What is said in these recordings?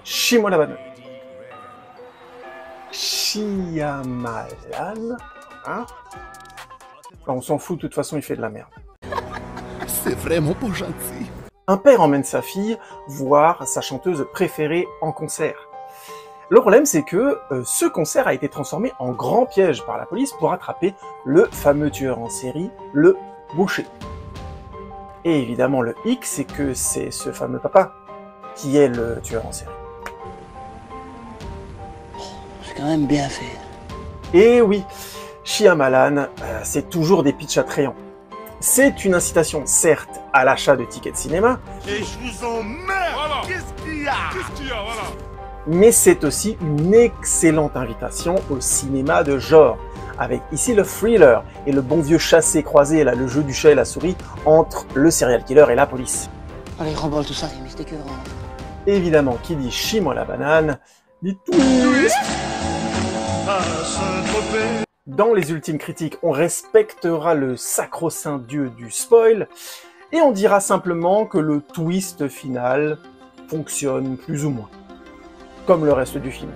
Shyamalan. Shyamalan, hein? On s'en fout, de toute façon, il fait de la merde. C'est vraiment pas gentil. Un père emmène sa fille voir sa chanteuse préférée en concert. Le problème, c'est que ce concert a été transformé en grand piège par la police pour attraper le fameux tueur en série, le boucher. Et évidemment, le hic, c'est que c'est ce fameux papa qui est le tueur en série. C'est quand même bien fait. Et oui, Shyamalan, c'est toujours des pitchs attrayants. C'est une incitation, certes, à l'achat de tickets de cinéma. Et je vous emmerde. Voilà. Qu'est-ce qu'il y a voilà. Mais c'est aussi une excellente invitation au cinéma de genre, avec ici le thriller et le bon vieux chassé-croisé, là, le jeu du chat et la souris, entre le serial killer et la police. Allez, remballe tout ça, les mystéqueurs. Évidemment, qui dit chie-moi la banane, dit twist. Dans les ultimes critiques, on respectera le sacro-saint dieu du spoil, et on dira simplement que le twist final fonctionne plus ou moins. Comme le reste du film.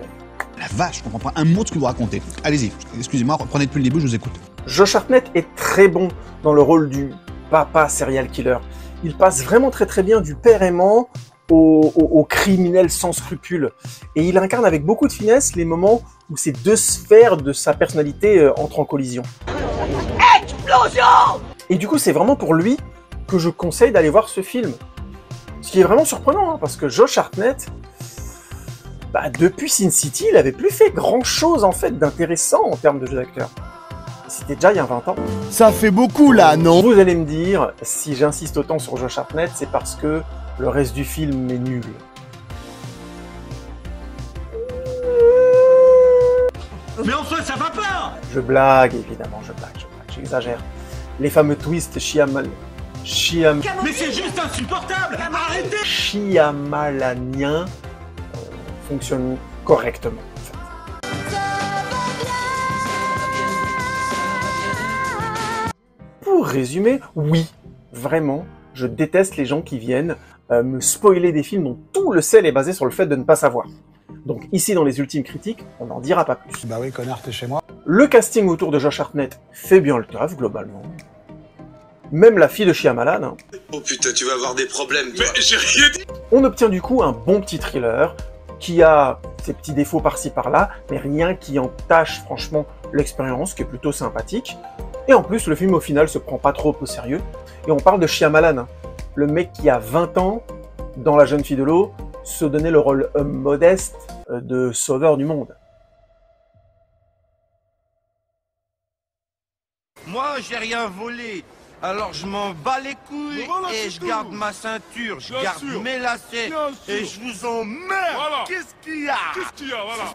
La vache, je comprends pas un mot de ce que vous racontez. Allez-y, excusez-moi, reprenez depuis le début, je vous écoute. Josh Hartnett est très bon dans le rôle du papa serial killer. Il passe vraiment très bien du père aimant au criminel sans scrupules. Et il incarne avec beaucoup de finesse les moments où ces deux sphères de sa personnalité entrent en collision. Explosion! Et du coup, c'est vraiment pour lui que je conseille d'aller voir ce film. Ce qui est vraiment surprenant, hein, parce que Josh Hartnett, depuis Sin City, il avait plus fait grand-chose en fait d'intéressant en termes de jeu d'acteur. C'était déjà il y a 20 ans. Ça fait beaucoup là, non? Vous allez me dire, si j'insiste autant sur Josh Hartnett, c'est parce que le reste du film est nul. Mais enfin, ça va pas. Je blague, évidemment, je blague, j'exagère. Les fameux twists Shyamalan... Mais c'est juste insupportable. Arrêtez. Shyamalaniens fonctionnent correctement. En fait. Pour résumer, oui, vraiment, je déteste les gens qui viennent me spoiler des films dont tout le sel est basé sur le fait de ne pas savoir. Donc ici, dans les ultimes critiques, on n'en dira pas plus. Bah oui, connard, t'es chez moi. Le casting autour de Josh Hartnett fait bien le taf, globalement. Même la fille de Shyamalan. Hein. Oh putain, tu vas avoir des problèmes, toi. Mais j'ai rien dit. On obtient du coup un bon petit thriller, qui a ses petits défauts par-ci par-là, mais rien qui entache franchement l'expérience, qui est plutôt sympathique. Et en plus, le film au final se prend pas trop au sérieux. Et on parle de Shyamalan, hein. Le mec qui a 20 ans, dans La jeune fille de l'eau, se donnait le rôle modeste de sauveur du monde. Moi, j'ai rien volé. Alors je m'en bats les couilles et je garde ma ceinture, je garde mes lacets et je vous emmerde. Voilà. Qu'est-ce qu'il y a? Voilà.